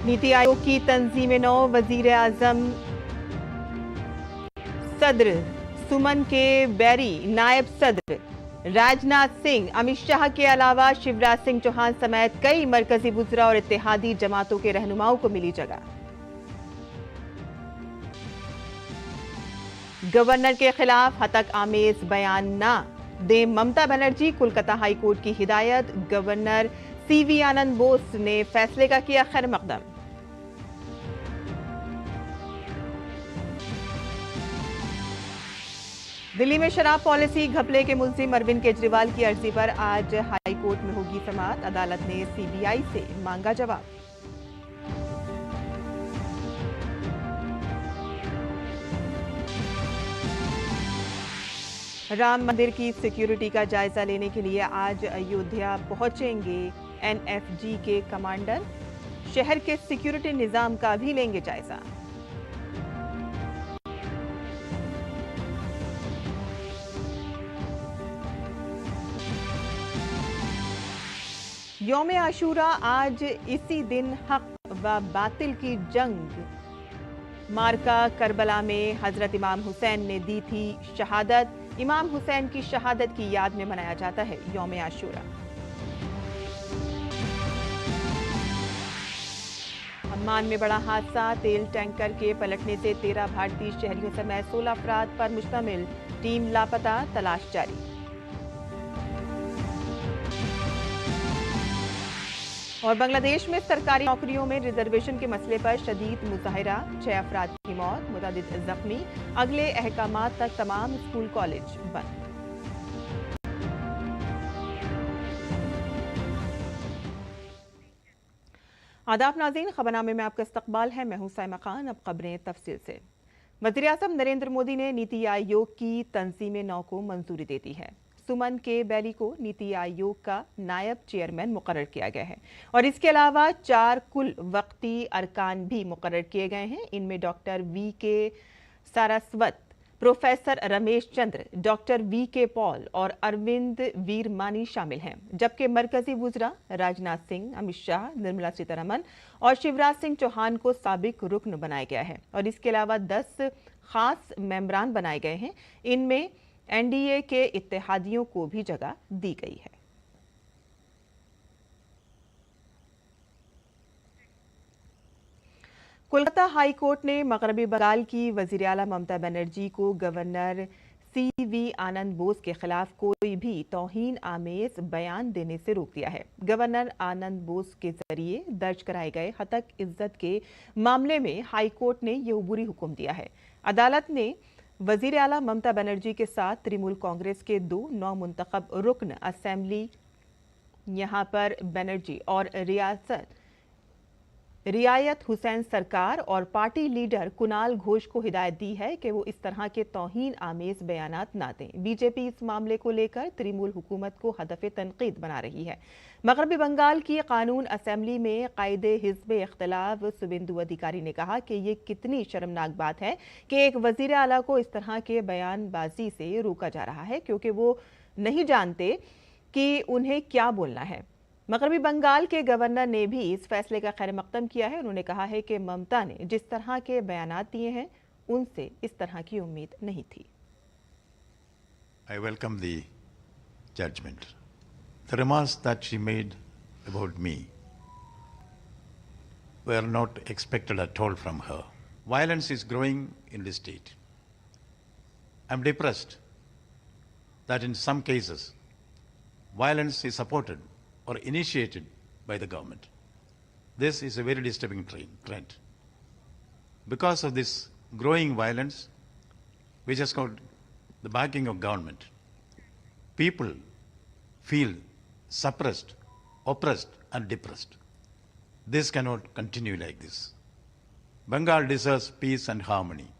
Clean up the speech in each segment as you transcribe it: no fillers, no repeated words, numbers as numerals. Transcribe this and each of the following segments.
नीति आयोग की तंजीम नौ वजीर आजम सदर सुमन के बैरी, नायब सदर राजनाथ सिंह, अमित शाह के अलावा शिवराज सिंह चौहान समेत कई मरकजी वुज़रा और इत्तेहादी जमातों के रहनुमाओं को मिली जगह। गवर्नर के खिलाफ हतक आमेज बयान न दें ममता बनर्जी, कोलकाता हाईकोर्ट की हिदायत। गवर्नर सीवी आनंद बोस ने फैसले का किया खैर मकदम। दिल्ली में शराब पॉलिसी घपले के मुलजिम अरविंद केजरीवाल की अर्जी पर आज हाई कोर्ट में होगी समाअत। अदालत ने सीबीआई से मांगा जवाब। राम मंदिर की सिक्योरिटी का जायजा लेने के लिए आज अयोध्या पहुंचेंगे एनएफजी के कमांडर। शहर के सिक्योरिटी निजाम का भी लेंगे जायजा। यौम आशूरा आज इसी दिन हक व बातिल की जंग मार्का करबला में हजरत इमाम हुसैन ने दी थी शहादत। इमाम हुसैन की शहादत की याद में मनाया जाता है यौम आशूरा। अम्मान में बड़ा हादसा, तेल टैंकर के पलटने से 13 भारतीय शहरियों समेत 16 अफराद पर मुश्तमिल टीम लापता, तलाश जारी। और बांग्लादेश में सरकारी नौकरियों में रिजर्वेशन के मसले पर शदीद मुजाहिरा, 6 अफराद की मौत, मुतअद्दिद जख्मी। अगले अहकामात तक तमाम स्कूल कॉलेज बंद। आदाब नाज़रीन, खबरनामे में आपका इस्तकबाल है। मैं हूं साइमा खान। अब खबरें तफसील से। वज़ीर आज़म नरेंद्र मोदी ने नीति आयोग की तंजीम नौ को मंजूरी दे दी है। सुमन के बैरी को नीति आयोग का नायब चेयरमैन मुकर्रर किया गया है और इसके अलावा 4 कुल वक्ती अरकान भी मुकर्रर किए गए हैं। इनमें डॉक्टर वी के Saraswat, professor Ramesh Chandra, doctor V के पॉल और अरविंद वीरमानी शामिल हैं। जबकि मरकजी वुज़रा राजनाथ सिंह, अमित शाह, निर्मला सीतारमण और शिवराज सिंह चौहान को साबिक रुकन बनाया गया है और इसके अलावा 10 खास मेंबरान बनाए गए हैं। इनमें एनडीए के इत्तेहादियों को भी जगह दी गई है। कोलकाता हाई कोर्ट ने मगरबी बंगाल की वजीर आला ममता बनर्जी को गवर्नर सीवी आनंद बोस के खिलाफ कोई भी तौहीन आमेज बयान देने से रोक दिया है। गवर्नर आनंद बोस के जरिए दर्ज कराए गए हतक इज्जत के मामले में हाई कोर्ट ने यह अबूरी हुक्म दिया है। अदालत ने वजीर आला ममता बनर्जी के साथ तृणमूल कांग्रेस के 2 नौमुंतखब रुकन असेंबली यहां पर बनर्जी और रियायत हुसैन सरकार और पार्टी लीडर कुणाल घोष को हिदायत दी है कि वो इस तरह के तौहीन आमेज बयानात ना दें। बीजेपी इस मामले को लेकर तृणमूल हुकूमत को हदफ तनकीद बना रही है। मगरबी बंगाल की कानून असेंबली में कायदे हिज़्ब इख्तिलाफ शुभेंदु अधिकारी ने कहा कि ये कितनी शर्मनाक बात है कि एक वजीर आला को इस तरह के बयानबाजी से रोका जा रहा है क्योंकि वो नहीं जानते कि उन्हें क्या बोलना है। मगरबी बंगाल के गवर्नर ने भी इस फैसले का खैर मकदम किया है। उन्होंने कहा है कि ममता ने जिस तरह के बयानात दिए हैं उनसे इस तरह की उम्मीद नहीं थी। I welcome the judgment. The remarks that she made about me were not expected at all from her. Violence is growing in this state. I'm depressed that in some cases violence is supported or initiated by the government. This is a very disturbing trend. Because of this growing violence, which has got the backing of government, people feel suppressed, oppressed and depressed. This cannot continue like this. Bengal deserves peace and harmony.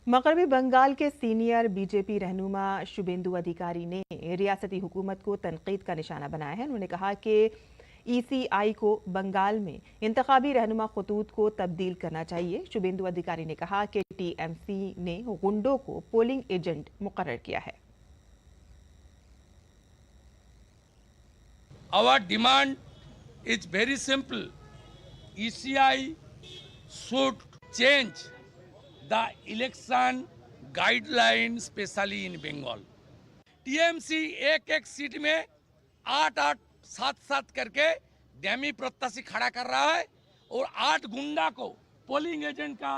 मगरबी बंगाल के senior BJP रहनुमा शुभेंदु अधिकारी ने रियासती हुकूमत को तनकीद का निशाना बनाया है। उन्होंने कहा कि ईसीआई को बंगाल में इंतखाबी रहनुमा खतूत को तब्दील करना चाहिए। शुभेंदु अधिकारी ने कहा कि टीएमसी ने गुंडों को पोलिंग एजेंट मुकर्रर किया है। Our demand is very simple. ECI should change the election guideline, especially in Bengal. TMC एक एक सीट में 8-8, 7-7 करके डैमी प्रत्याशी खड़ा कर रहा है और 8 गुंडा को पोलिंग एजेंट का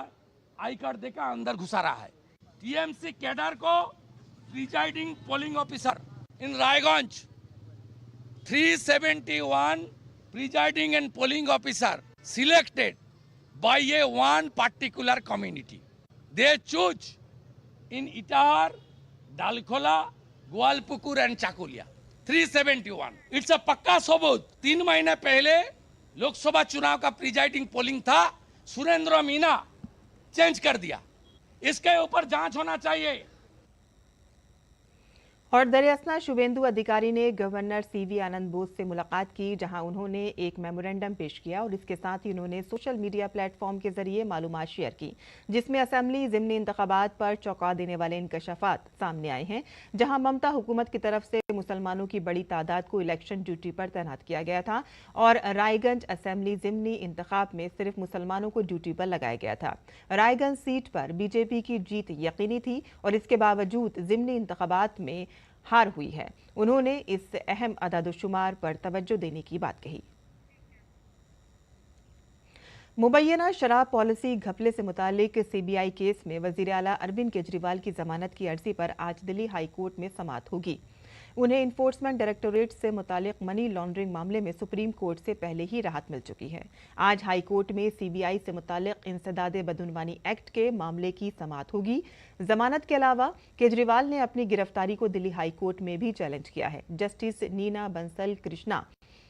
आई कार्ड देकर अंदर घुसा रहा है। टीएमसी कैडर को presiding polling officer in Raiganj 371 presiding and polling officer selected by a one particular community. They choose in Itahar, Dalkola, Gwalpukur and Chakulia. 371. It's a पक्का सबूत। 3 महीने पहले लोकसभा चुनाव का प्रिजाइडिंग पोलिंग था, सुरेंद्र मीना चेंज कर दिया। इसके ऊपर जांच होना चाहिए। और दरअसल शुभेंदु अधिकारी ने गवर्नर सीवी आनंद बोस से मुलाकात की, जहां उन्होंने एक मेमोरेंडम पेश किया और इसके साथ ही उन्होंने सोशल मीडिया प्लेटफॉर्म के जरिए मालूमात शेयर की, जिसमें असेंबली ज़िमनी इंतखाबात पर चौंका देने वाले इंकशाफात सामने आए हैं। जहां ममता हुकूमत की तरफ से मुसलमानों की बड़ी तादाद को इलेक्शन ड्यूटी पर तैनात किया गया था और रायगंज असेंबली ज़िमनी इंतखाब में सिर्फ मुसलमानों को ड्यूटी पर लगाया गया था। रायगंज सीट पर बीजेपी की जीत यकीनी थी और इसके बावजूद ज़िमनी इंतखाबात में हार हुई है। उन्होंने इस अहम अदादुशुमार पर तवज्जो देने की बात कही। मुबैना शराब पॉलिसी घपले से मुतालिक सीबीआई केस में वजीर आला अरविंद केजरीवाल की जमानत की अर्जी पर आज दिल्ली हाई कोर्ट में समाअत होगी। उन्हें इन्फोर्समेंट डायरेक्टोरेट से मुतालिक मनी लॉन्ड्रिंग मामले में सुप्रीम कोर्ट से पहले ही राहत मिल चुकी है। आज हाई कोर्ट में सीबीआई से मुतालिक इंसदादे बदउनवानी एक्ट के मामले की समाअत होगी। जमानत के अलावा केजरीवाल ने अपनी गिरफ्तारी को दिल्ली हाई कोर्ट में भी चैलेंज किया है। जस्टिस नीना बंसल कृष्णा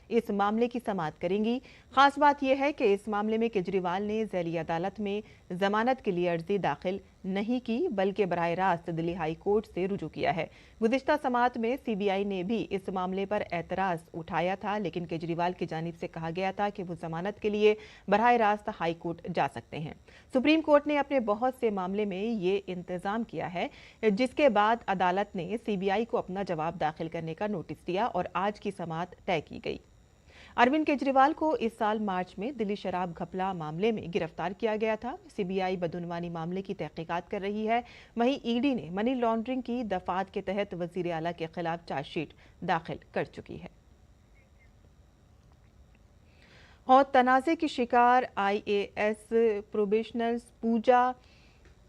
इस मामले की समाअत करेंगी। खास बात यह है कि इस मामले में केजरीवाल ने ज़ैली अदालत में जमानत के लिए अर्जी दाखिल नहीं की, बल्कि बराह रास्त दिल्ली हाई कोर्ट से रुजू किया है। गुज़िश्ता समाअत में सीबीआई ने भी इस मामले पर एतराज़ उठाया था, लेकिन केजरीवाल की जानिब से कहा गया था कि वो जमानत के लिए बराह रास्त हाई कोर्ट जा सकते हैं। सुप्रीम कोर्ट ने अपने बहुत से मामले में ये इंतज़ाम किया है, जिसके बाद अदालत ने सीबीआई को अपना जवाब दाखिल करने का नोटिस दिया और आज की समाअत तय की गई। अरविंद केजरीवाल को इस साल मार्च में दिल्ली शराब घपला मामले में गिरफ्तार किया गया था। सीबीआई बदउनवानी मामले की तहकीकात कर रही है। वहीं ईडी ने मनी लॉन्ड्रिंग की दफात के तहत वजीर आला के खिलाफ चार्जशीट दाखिल कर चुकी है। और तनाज़े की शिकार IAS प्रोबेशनर पूजा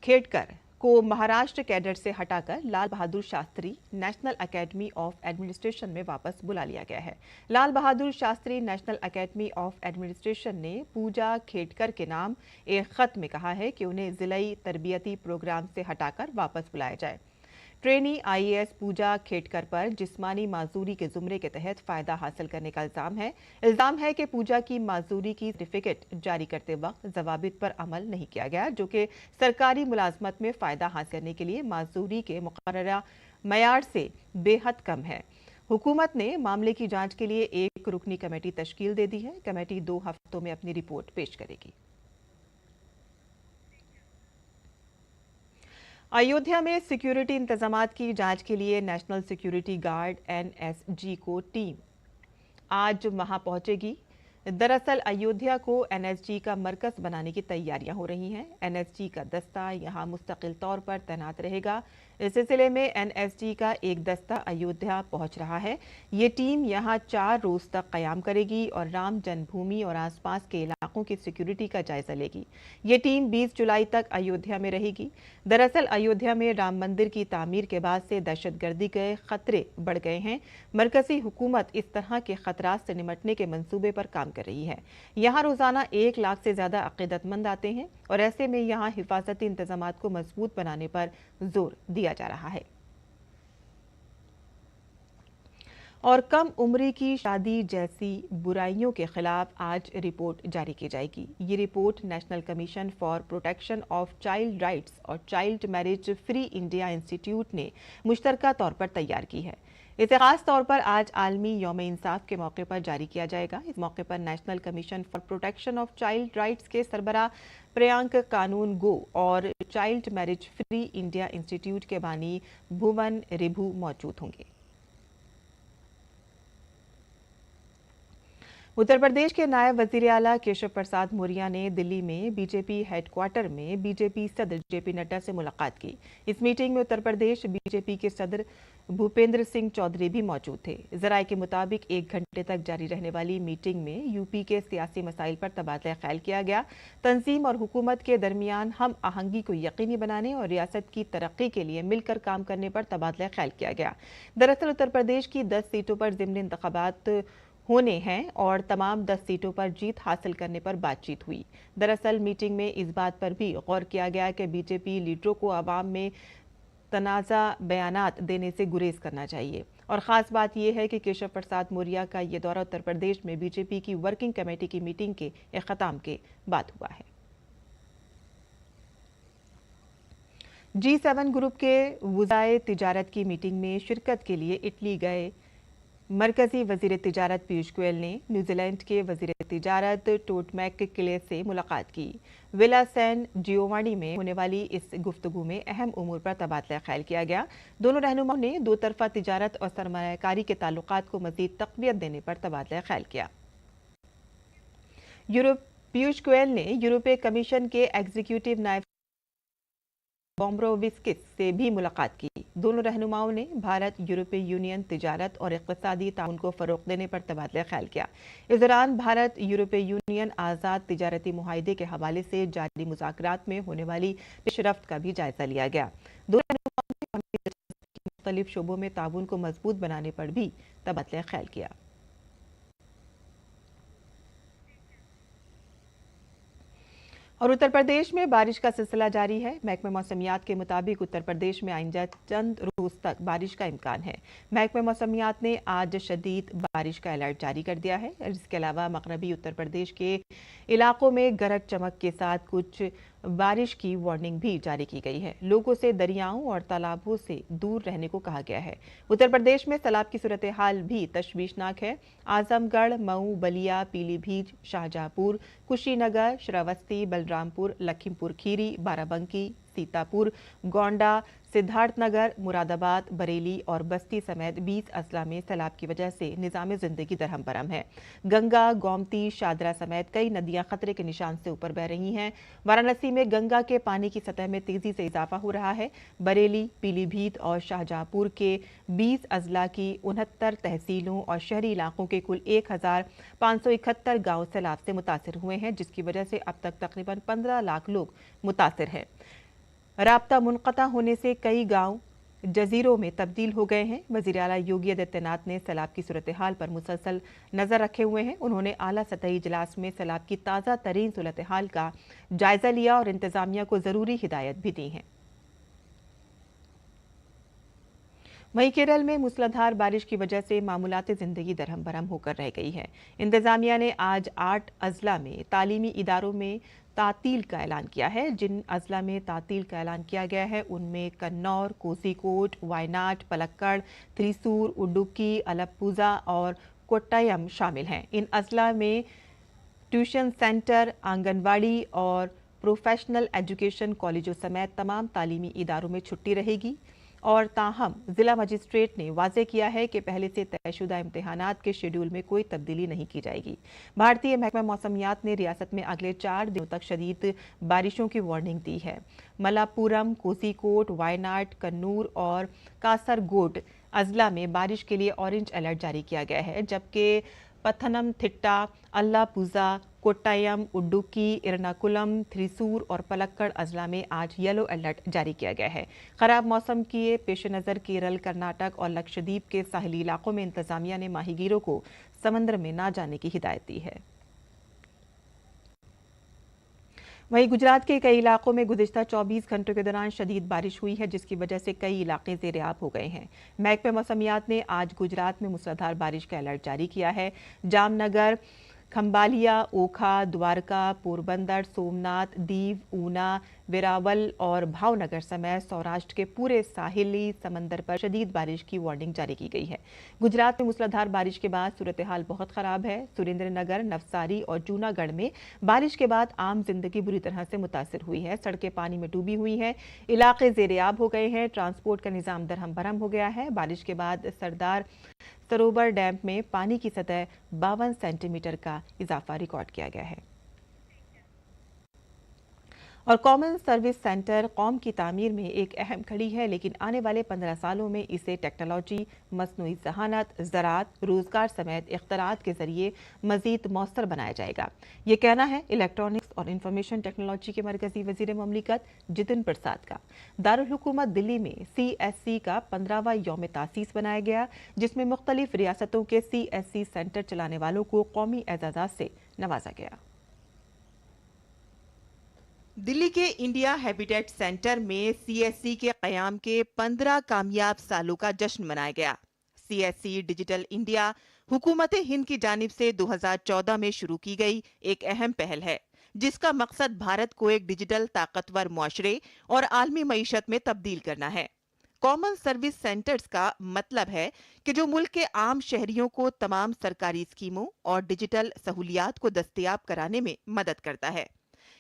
खेड़कर को महाराष्ट्र कैडर से हटाकर Lal Bahadur Shastri national academy of administration में वापस बुला लिया गया है। Lal Bahadur Shastri national academy of administration ने पूजा खेड़कर के नाम एक खत में कहा है कि उन्हें जिलाई तरबियती प्रोग्राम से हटाकर वापस बुलाया जाए। ट्रेनी IAS पूजा खेड़कर पर जिस्मानी माजूरी के जुमरे के तहत फायदा हासिल करने का इल्जाम है कि पूजा की माजूरी की सर्टिफिकेट जारी करते वक्त जवाबित पर अमल नहीं किया गया, जो कि सरकारी मुलाजमत में फायदा हासिल करने के लिए माजूरी के मुकर्ररा मयार से बेहद कम है। हुकूमत ने मामले की जांच के लिए एक रुकनी कमेटी तश्कील दे दी है। कमेटी 2 हफ्तों में अपनी रिपोर्ट पेश करेगी। अयोध्या में सिक्योरिटी इंतजामात की जांच के लिए नेशनल सिक्योरिटी गार्ड NSG को टीम आज वहां पहुंचेगी। दरअसल अयोध्या को NSG का मरकज बनाने की तैयारियां हो रही हैं। NSG का दस्ता यहां मुस्तकिल तौर पर तैनात रहेगा। इस सिलसिले में NSG का एक दस्ता अयोध्या पहुंच रहा है। ये टीम यहां 4 रोज तक कयाम करेगी और राम जन्मभूमि और आसपास के इलाकों की सिक्योरिटी का जायजा लेगी। ये टीम 20 जुलाई तक अयोध्या में रहेगी। दरअसल अयोध्या में राम मंदिर की तामीर के बाद से दहशतगर्दी के खतरे बढ़ गए हैं। मरकजी हुकूमत इस तरह के खतरात से निमटने के मंसूबे पर काम कर रही है। यहाँ रोजाना 1 लाख से ज्यादा अकीदतमंद आते हैं और ऐसे में यहाँ हिफाजती इंतजामात को मजबूत बनाने पर जोर दिया जा रहा है। और कम उम्री की शादी जैसी बुराइयों के खिलाफ आज रिपोर्ट जारी की जाएगी। ये report national commission for protection of child rights और child marriage free India institute ने मुश्तरका तौर पर तैयार की है। इसे खास तौर पर आज आलमी यौम इंसाफ के मौके पर जारी किया जाएगा। इस मौके पर national commission for protection of child rights के सरबराह प्रियांक कानून गो और child marriage free India institute के बानी भुवन रिभु मौजूद होंगे। उत्तर प्रदेश के नायब वजीर आला केशव प्रसाद मौर्य ने दिल्ली में बीजेपी हेडक्वार्टर में बीजेपी सदर जेपी नड्डा से मुलाकात की। इस मीटिंग में उत्तर प्रदेश बीजेपी के सदर भूपेंद्र सिंह चौधरी भी मौजूद थे। जराये के मुताबिक 1 घंटे तक जारी रहने वाली मीटिंग में यूपी के सियासी मसाइल पर तबादला ख्याल किया गया। तंजीम और हुकूमत के दरमियान हम आहंगी को यकीनी बनाने और रियासत की तरक्की के लिए मिलकर काम करने पर तबादला ख्याल किया गया। दरअसल उत्तर प्रदेश की 10 सीटों पर ज़िमनी इंतखाबात होने हैं और तमाम 10 सीटों पर जीत हासिल करने पर बातचीत हुई। दरअसल मीटिंग में इस बात पर भी गौर किया गया कि बीजेपी लीडरों को आवाम में तनाज़ा बयानात देने से गुरेज करना चाहिए। और ख़ास बात यह है कि केशव प्रसाद मौर्य का ये दौरा उत्तर प्रदेश में बीजेपी की वर्किंग कमेटी की मीटिंग के इख्तिताम के बाद हुआ है। G7 ग्रुप के वज़ाए तिजारत की मीटिंग में शिरकत के लिए इटली गए मरकजी वजीर तिजारत पीयूष गोयल ने न्यूजीलैंड के वजीर तिजारत टोट किले से मुलाकात की। विला सैन जियोवानी में होने वाली इस गुफ्तगू में अहम उमूर पर तबादला ख्याल किया गया। दोनों रहनुमाओं ने दो तरफा तिजारत और सरमायाकारी के ताल्लुकात को मजीद तक़वियत देने पर तबादला ख्याल किया। पीयूष गोयल ने यूरोपीय कमीशन के एग्जीक्यूटिव नायब डोम्ब्रोविस्किस से भी मुलाकात की। दोनों रहनुमाओं ने भारत यूरोपीय यूनियन तिजारत और इक़्तिसादी ताउन को फ़रोग़ देने पर तबादला ख्याल किया। इस दौरान भारत यूरोपीय यूनियन आज़ाद तिजारती मुआहदे के हवाले से जारी मुज़ाकरात में होने वाली पेशरफ्त का भी जायजा लिया गया। दोनों रहनुमाओं ने मुख्तलिफ शोबों में ताउन को मजबूत बनाने पर भी तबादला ख्याल किया। और उत्तर प्रदेश में बारिश का सिलसिला जारी है। महकमे मौसमियात के मुताबिक उत्तर प्रदेश में आइंदा चंद रोज तक बारिश का इम्कान है। महकमे मौसमियात ने आज शदीद बारिश का अलर्ट जारी कर दिया है। इसके अलावा मगरबी उत्तर प्रदेश के इलाकों में गरज चमक के साथ कुछ बारिश की वार्निंग भी जारी की गई है। लोगों से दरियाओं और तालाबों से दूर रहने को कहा गया है। उत्तर प्रदेश में सैलाब की सूरत हाल भी तशवीशनाक है। आजमगढ़, मऊ, बलिया, पीलीभीत, शाहजहांपुर, कुशीनगर, श्रावस्ती, बलरामपुर, लखीमपुर खीरी, बाराबंकी, सीतापुर, गोंडा, सिद्धार्थनगर, मुरादाबाद, बरेली और बस्ती समेत 20 अजला में सैलाब की वजह से निज़ाम जिंदगी दरहम बरहम है। गंगा, गोमती, शादरा समेत कई नदियां खतरे के निशान से ऊपर बह रही हैं। वाराणसी में गंगा के पानी की सतह में तेजी से इजाफा हो रहा है। बरेली, पीलीभीत और शाहजहांपुर के 20 अजला की 69 तहसीलों और शहरी इलाकों के कुल 1571 गाँव सैलाब से मुतासिर हुए हैं, जिसकी वजह से अब तक तकरीबन 15 लाख लोग मुतासिर हैं। राब्ता मुनक़ता होने से कई गांव जजीरों में तब्दील हो गए हैं। वज़ीर आला योगी आदित्यनाथ ने सैलाब की सूरत हाल पर मुसलसल नजर रखे हुए हैं। उन्होंने आला सतही इजलास में सैलाब की ताज़ा तरीन सूरत हाल का जायजा लिया और इंतजामिया को जरूरी हिदायत भी दी है। वहीं केरल में मूसलाधार बारिश की वजह से मामूलाती जिंदगी दरहम बरहम होकर रह गई है। इंतजामिया ने आज 8 अजला में तालीमी इदारों में तातील का ऐलान किया है। जिन अजला में तातील का ऐलान किया गया है उनमें कन्नौर, कोझिकोड, वायनाड, पलक्कड़, थ्रिसूर, उडुक्की, अलप्पुझा और कोट्टायम शामिल हैं। इन अजला में ट्यूशन सेंटर, आंगनबाड़ी और प्रोफेशनल एजुकेशन कॉलेजों समेत तमाम तालीमी इदारों में छुट्टी रहेगी। और ताहम जिला मजिस्ट्रेट ने वाजे किया है कि पहले से तयशुदा इम्तिहानात के शेड्यूल में कोई तब्दीली नहीं की जाएगी। भारतीय महकमा मौसमियात ने रियासत में अगले 4 दिनों तक शदीद बारिशों की वार्निंग दी है। मलापुरम, कोझिकोड, वायनाड, कन्नूर और कासरगोड अजला में बारिश के लिए ऑरेंज अलर्ट जारी किया गया है, जबकि पथनमथिट्टा, अल्लापुझा, कोट्टायम, उडुक्की, एर्नाकुलम, थ्रिसूर और पलक्कड़ अजला में आज येलो अलर्ट जारी किया गया है। खराब मौसम के पेश नज़र केरल, कर्नाटक और लक्षद्वीप के साहिली इलाकों में इंतजामिया ने माहीगीरों को समंदर में ना जाने की हिदायत दी है। वहीं गुजरात के कई इलाकों में गुज़िश्ता 24 घंटों के दौरान शदीद बारिश हुई है, जिसकी वजह से कई इलाके ज़ेर-ए-आब हो गए हैं। महकमे मौसमियात ने आज गुजरात में मूसलाधार बारिश का अलर्ट जारी किया है। जामनगर, खंबालिया, ओखा, द्वारका, पोरबंदर, सोमनाथ, दीव, ऊना, वेरावल और भावनगर समेत सौराष्ट्र के पूरे साहिली समंदर पर शदीद बारिश की वार्निंग जारी की गई है। गुजरात में मूसलाधार बारिश के बाद सूरत हाल बहुत खराब है। सुरेंद्रनगर, नवसारी और जूनागढ़ में बारिश के बाद आम जिंदगी बुरी तरह से मुतासिर हुई है। सड़कें पानी में डूबी हुई हैं, इलाके जेरेआब हो गए हैं, ट्रांसपोर्ट का निजाम दरहम बरहम हो गया है। बारिश के बाद सरदार सरोवर डैम में पानी की सतह 52 सेंटीमीटर का इजाफा रिकॉर्ड किया गया है। और कॉमन सर्विस सेंटर कौम की तामीर में एक अहम कड़ी है, लेकिन आने वाले 15 सालों में इसे टेक्नोलॉजी, मसनूई जहानत, ज़राअत, रोजगार समेत इख्तरात के जरिए मजीद मौसर बनाया जाएगा। ये कहना है इलेक्ट्रॉनिक्स और इंफॉर्मेशन टेक्नोलॉजी के मरकजी वजीर ममलिकत जितिन प्रसाद का। दारुल हुकूमत दिल्ली में CSC का 15वां यौम तासीस बनाया गया, जिसमें मुख्तलिफ रियासतों के CSC सेंटर चलाने वालों को कौमी एजाज़ात से नवाजा गया। दिल्ली के इंडिया हैबिटेट सेंटर में CSC के क़याम के 15 कामयाब सालों का जश्न मनाया गया। CSC डिजिटल इंडिया हुकूमत हिंद की जानिब से 2014 में शुरू की गई एक अहम पहल है, जिसका मकसद भारत को एक डिजिटल ताकतवर मुआशरे और आलमी मईशत में तब्दील करना है। कॉमन सर्विस सेंटर्स का मतलब है कि जो मुल्क के आम शहरियों को तमाम सरकारी स्कीमों और डिजिटल सहूलियात को दस्तयाब कराने में मदद करता है।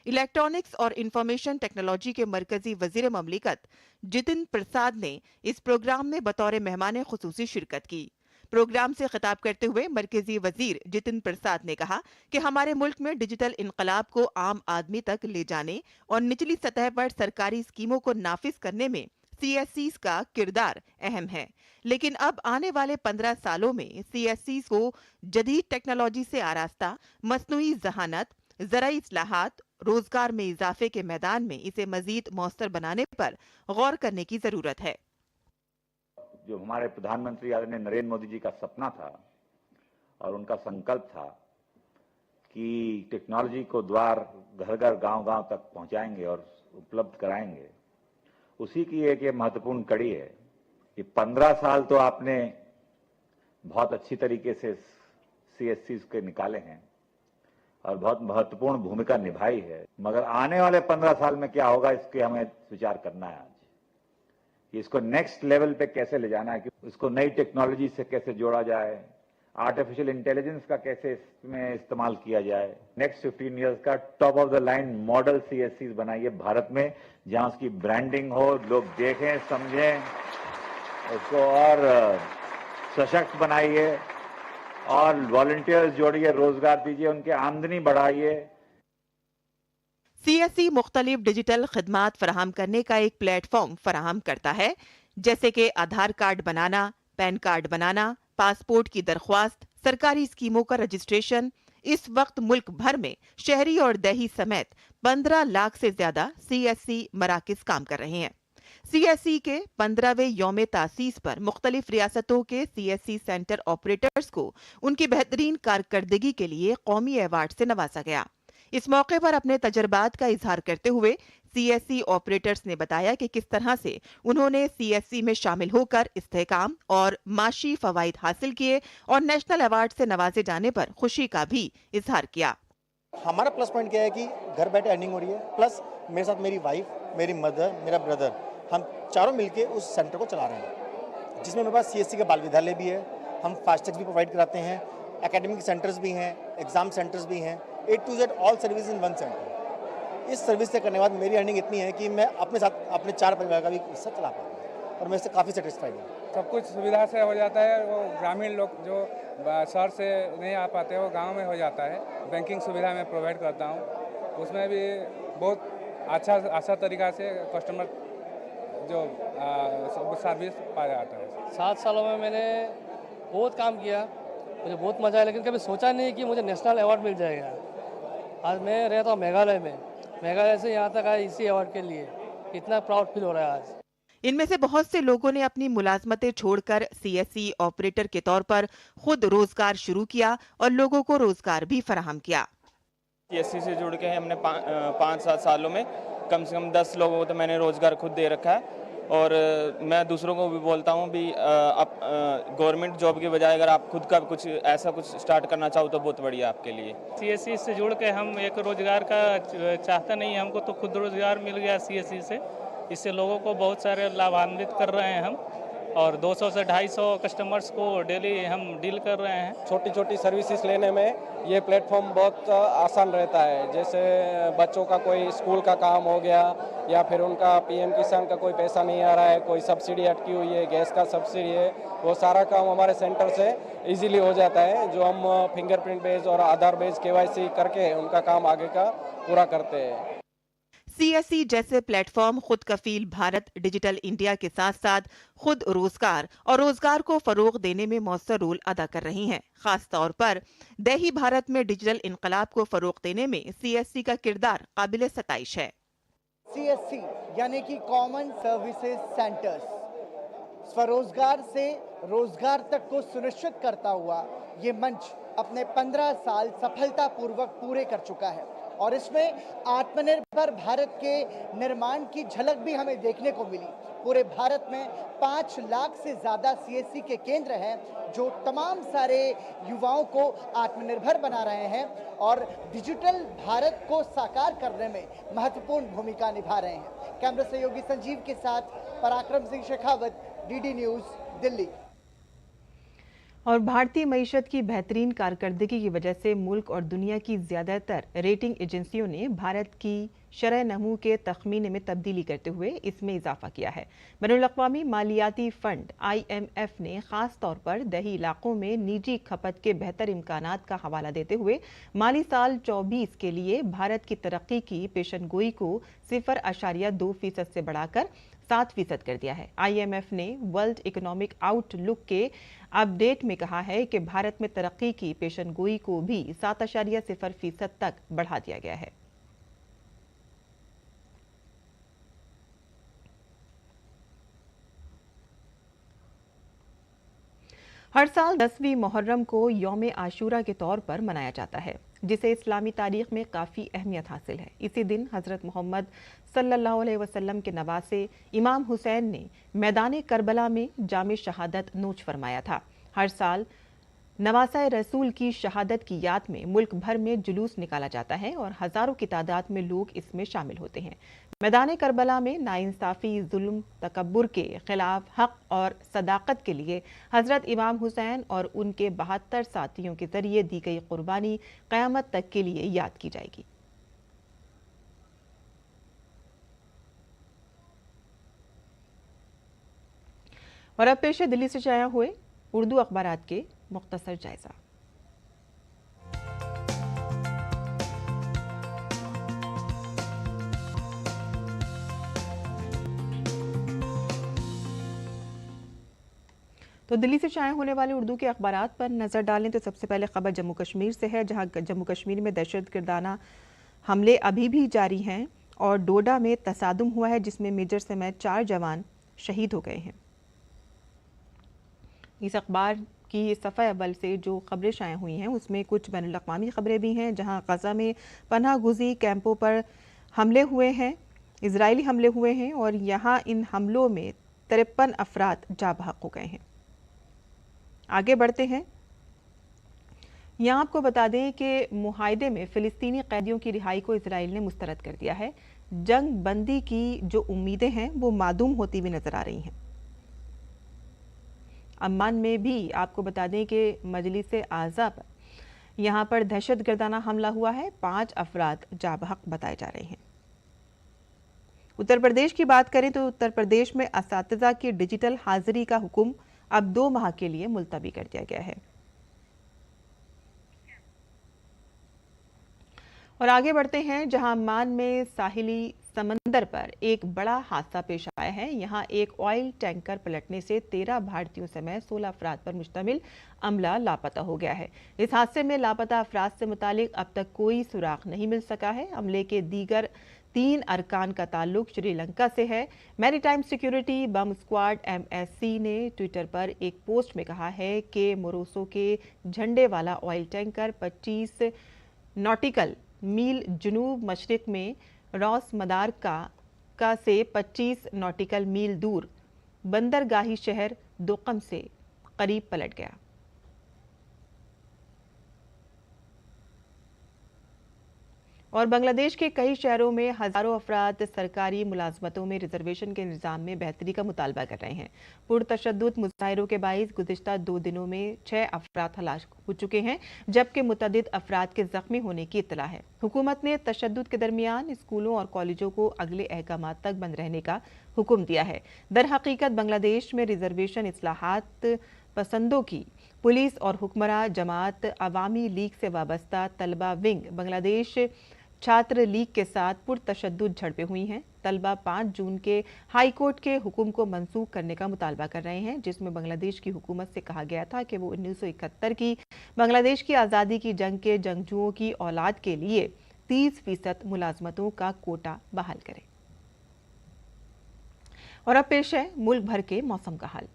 इलेक्ट्रॉनिक्स और इंफॉर्मेशन टेक्नोलॉजी के मरकजी वजीर ममलिकत जितिन प्रसाद ने इस प्रोग्राम में बतौर मेहमान खुसूसी शिरकत की। प्रोग्राम से खिताब करते हुए मरकजी वजीर जितिन प्रसाद ने कहा कि हमारे मुल्क में डिजिटल इनकलाब को आम आदमी तक ले जाने और निचली सतह पर सरकारी स्कीमों को नाफिज करने में CSCs का किरदार अहम है, लेकिन अब आने वाले 15 सालों में CSCs को जदीद टेक्नोलॉजी से आरास्ता, मसनूई जहानत, ज़राई इस्लाहात, रोजगार में इजाफे के मैदान में इसे मजीद मौसर बनाने पर गौर करने की जरूरत है। जो हमारे प्रधानमंत्री आदरणीय नरेंद्र मोदी जी का सपना था और उनका संकल्प था कि टेक्नोलॉजी को द्वार घर घर गांव गांव तक पहुंचाएंगे और उपलब्ध कराएंगे, उसी की एक ये महत्वपूर्ण कड़ी है। ये 15 साल तो आपने बहुत अच्छी तरीके से CSCs के निकाले हैं और बहुत महत्वपूर्ण भूमिका निभाई है, मगर आने वाले 15 साल में क्या होगा इसके हमें विचार करना है। आज इसको नेक्स्ट लेवल पे कैसे ले जाना है, कि उसको नई टेक्नोलॉजी से कैसे जोड़ा जाए, आर्टिफिशियल इंटेलिजेंस का कैसे इसमें इस्तेमाल किया जाए। नेक्स्ट 15 इयर्स का top of the line model CSCs बनाइए भारत में, जहां उसकी ब्रांडिंग हो, लोग देखें समझें उसको, और सशक्त बनाइए और वॉलंटियर्स जोड़िए, रोजगार दीजिए, उनकी आमदनी बढ़ाइए। CSC मुख्तलिफ डिजिटल खिदमात फराहम करने का एक प्लेटफॉर्म फराहम करता है, जैसे कि आधार कार्ड बनाना, पैन कार्ड बनाना, पासपोर्ट की दरख्वास्त, सरकारी स्कीमों का रजिस्ट्रेशन। इस वक्त मुल्क भर में शहरी और देही समेत 15 लाख से ज्यादा CSC मराकिज काम कर रहे हैं। CSC के 15वें यौम तासीस पर मुख्तलिफ रियासतों के CSC सेंटर ऑपरेटर्स को उनकी बेहतरीन कारकर्दगी के लिए कौमी अवार्ड से नवाजा गया। इस मौके पर अपने तजर्बात का इजहार करते हुए CSC ऑपरेटर्स ने बताया कि किस तरह से उन्होंने CSC में शामिल होकर इस्तेहकाम और माशी फवाइद हासिल किए और नेशनल अवार्ड से नवाजे जाने पर खुशी का भी इजहार किया। हमारा प्लस पॉइंट क्या है कि घर बैठे अर्निंग हो रही है, प्लस मेरे साथ मेरी वाइफ, मेरी मदर, मेरा ब्रदर, हम चारों मिलके उस सेंटर को चला रहे हैं, जिसमें मेरे पास CSC का बाल विद्यालय भी है, हम फास्टैग भी प्रोवाइड कराते हैं, एकेडमिक सेंटर्स भी हैं, एग्जाम सेंटर्स भी हैं, A to Z all service in one centre. इस सर्विस से करने के बाद मेरी अर्निंग इतनी है कि मैं अपने साथ अपने 4 परिवार का भी हिस्सा चला पाता हूँ और मैं इससे काफ़ी सेटिस्फाइड हूँ। सब कुछ सुविधा से हो जाता है। वो ग्रामीण लोग जो शहर से नहीं आ पाते वो गांव में हो जाता है। बैंकिंग सुविधा मैं प्रोवाइड करता हूँ, उसमें भी बहुत अच्छा तरीका से कस्टमर जो सर्विस पाया जाता है। 7 सालों में मैंने बहुत काम किया, मुझे बहुत मज़ा आया, लेकिन कभी सोचा नहीं कि मुझे नेशनल अवार्ड मिल जाएगा। आज मैं रहता हूँ मेघालय में, मेघालय से यहाँ तक आया इसी अवार्ड के लिए, इतना प्राउड फील हो रहा है आज। इनमें से बहुत से लोगों ने अपनी मुलाजमतें छोड़कर CSC ऑपरेटर के तौर पर खुद रोजगार शुरू किया और लोगों को रोजगार भी फराहम किया। CSC से जुड़ के हमने 5-7 सालों में कम से कम 10 लोगों को तो मैंने रोजगार खुद दे रखा है और मैं दूसरों को भी बोलता हूँ भी आप गवर्नमेंट जॉब के बजाय अगर आप खुद का कुछ ऐसा कुछ स्टार्ट करना चाहो तो बहुत बढ़िया आपके लिए। सीएससी से जुड़ के हम एक रोजगार का चाहते नहीं, हमको तो खुद रोजगार मिल गया सीएससी से। इससे लोगों को बहुत सारे लाभान्वित कर रहे हैं हम, और 200 से 250 कस्टमर्स को डेली हम डील कर रहे हैं। छोटी छोटी सर्विसेज लेने में ये प्लेटफॉर्म बहुत आसान रहता है। जैसे बच्चों का कोई स्कूल का काम हो गया, या फिर उनका पीएम किसान का कोई पैसा नहीं आ रहा है, कोई सब्सिडी अटकी हुई है, गैस का सब्सिडी है, वो सारा काम हमारे सेंटर से इजीली हो जाता है, जो हम फिंगरप्रिंट बेस्ड और आधार बेस्ड केवाईसी करके उनका काम आगे का पूरा करते हैं। सीएससी जैसे प्लेटफॉर्म खुद कफील भारत, डिजिटल इंडिया के साथ साथ खुद रोजगार और रोजगार को फरोग देने में मौसर रोल अदा कर रही हैं। खास तौर पर देही भारत में डिजिटल इनकलाब को फरोग देने में सीएससी का किरदार काबिल सताइश है। सीएससी यानी कि कॉमन सर्विसेज सेंटर्स स्वरोजगार से रोजगार तक को सुनिश्चित करता हुआ ये मंच अपने 15 साल सफलतापूर्वक पूरे कर चुका है, और इसमें आत्मनिर्भर भारत के निर्माण की झलक भी हमें देखने को मिली। पूरे भारत में 5 लाख से ज़्यादा सीएससी के केंद्र हैं जो तमाम सारे युवाओं को आत्मनिर्भर बना रहे हैं और डिजिटल भारत को साकार करने में महत्वपूर्ण भूमिका निभा रहे हैं। कैमरा सहयोगी संजीव के साथ पराक्रम सिंह शेखावत, डीडी न्यूज़, दिल्ली। और भारतीय मईशत की बेहतरीन कारकर्दगी की वजह से मुल्क और दुनिया की ज़्यादातर रेटिंग एजेंसियों ने भारत की शरह नमू के तखमीने में तब्दीली करते हुए इसमें इजाफा किया है। बैनुल-अक़वामी मालियाती फ़ंड IMF ने ख़ास तौर पर दही इलाकों में निजी खपत के बेहतर इम्कानात का हवाला देते हुए माली साल 24 के लिए भारत की तरक्की की पेशनगोई को 0.2% से बढ़ाकर 7% कर दिया है। IMF ने वर्ल्ड इकोनॉमिक आउटलुक के अपडेट में कहा है कि भारत में तरक्की की पेशनगोई को भी 7.0% तक बढ़ा दिया गया है। हर साल 10वीं मुहर्रम को यौम आशूरा के तौर पर मनाया जाता है, जिसे इस्लामी तारीख में काफ़ी अहमियत हासिल है। इसी दिन हज़रत मोहम्मद सल्लल्लाहु अलैहि वसल्लम के नवासे इमाम हुसैन ने मैदान करबला में जाम शहादत नोच फरमाया था। हर साल नवासा रसूल की शहादत की याद में मुल्क भर में जुलूस निकाला जाता है और हज़ारों की तादाद में लोग इसमें शामिल होते हैं। मैदान करबला में नाइंसाफ़ी, जुल्म, तकब्बुर के खिलाफ हक और सदाकत के लिए हज़रत इमाम हुसैन और उनके 72 साथियों के जरिए दी गई कुर्बानी क़यामत तक के लिए याद की जाएगी। और अब पेश है दिल्ली से शाया हुए उर्दू अखबारात के मुख्तसर जायजा। तो दिल्ली से शाया होने वाले उर्दू के अखबारात पर नज़र डालें तो सबसे पहले खबर जम्मू कश्मीर से है, जहां जम्मू कश्मीर में दहशतगर्दाना हमले अभी भी जारी हैं और डोडा में तसादुम हुआ है, जिसमें मेजर समेत 4 जवान शहीद हो गए हैं। इस अखबार की सफ़ा अव्वल से जो खबरें शाया हुई हैं उसमें कुछ बैनुल-अक़वामी खबरें भी हैं, जहां गज़ा में पनाह गुज़ी कैंपों पर हमले हुए हैं, इजरायली हमले हुए हैं और यहां इन हमलों में 53 अफराद जा बहक हो गए हैं। आगे बढ़ते हैं, यहाँ आपको बता दें कि मुआहदे में फ़िलिस्तीनी कैदियों की रिहाई को इजराइल ने मुस्तरद कर दिया है। जंग बंदी की जो उम्मीदें हैं वो मादूम होती हुई नजर आ रही हैं। अम्मान में भी आपको बता दें कि मजलिस आज़ा पर यहाँ पर दहशतगर्दाना हमला हुआ है, 5 अफराद जा बहक बताए जा रहे हैं। उत्तर प्रदेश की बात करें तो उत्तर प्रदेश में असातिज़ा की डिजिटल हाजिरी का हुक्म अब 2 माह के लिए मुलतवी कर दिया गया है। और आगे बढ़ते हैं, जहां अम्मान में साहिली समंदर पर एक बड़ा हादसा पेश आया है। यहां एक ऑयल टैंकर पलटने से 13 भारतीयों समेत 16 अफराद पर मुश्तमिल अमला लापता हो गया है। इस हादसे में लापता अफराद से मुतालिक अब तक कोई सुराग नहीं मिल सका है। अमले के दीगर 3 अरकान का ताल्लुक श्रीलंका से है। मैरीटाइम सिक्योरिटी बम स्क्वाड MSC ने ट्विटर पर एक पोस्ट में कहा है कि मोरोसो के झंडे वाला ऑयल टैंकर 25 नॉटिकल मील जुनूब मशरिक में रॉस मदार का मक्का से 25 नॉटिकल मील दूर बंदरगाही शहर दोकम से करीब पलट गया। और बांग्लादेश के कई शहरों में हजारों अफराद सरकारी मुलाजमतों में रिजर्वेशन के निज़ाम में बेहतरी का मुतालबा कर रहे हैं। पुरतशद्दुद मुजाहिरों के बाइस गुज़िश्ता 2 दिनों में 6 अफराद हलाक हो चुके हैं, जबकि मुतअद्दिद अफराद के जख्मी होने की इत्तला है। हुकूमत ने तशद्दुद के दरमियान स्कूलों और कॉलेजों को अगले अहकामात तक बंद रहने का हुक्म दिया है। दर हकीकत बांग्लादेश में रिजर्वेशन इस्लाहात पसंदों की पुलिस और हुक्मरां जमात अवामी लीग से वाबस्ता तलबा विंग बांग्लादेश छात्र लीग के साथ पुरतशद्दुद झड़पें हुई हैं। तलबा 5 जून के हाई कोर्ट के हुक्म को मनसूख करने का मुतालबा कर रहे हैं, जिसमें बांग्लादेश की हुकूमत से कहा गया था कि वो 1971 की बांग्लादेश की आज़ादी की जंग के जंगजुओं की औलाद के लिए 30% मुलाजमतों का कोटा बहाल करे। और अब पेश है मुल्क भर के मौसम का हाल।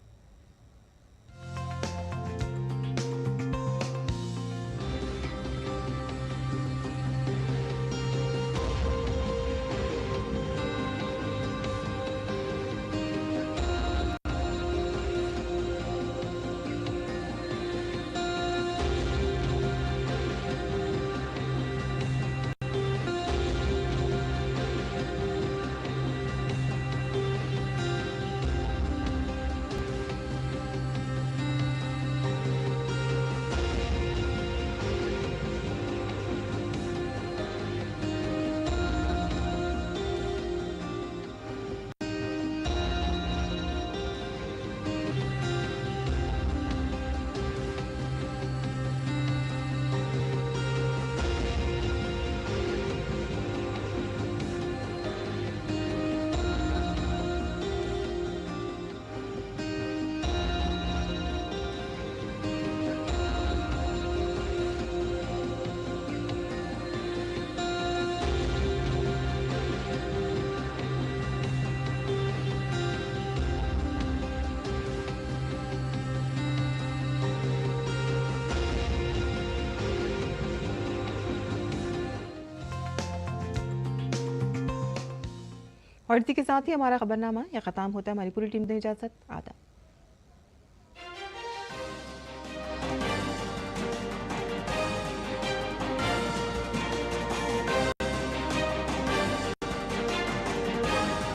और इसी के साथ ही हमारा खबरनामा या खत्म होता है। हमारी पूरी टीम दे इजाजत। आदाब।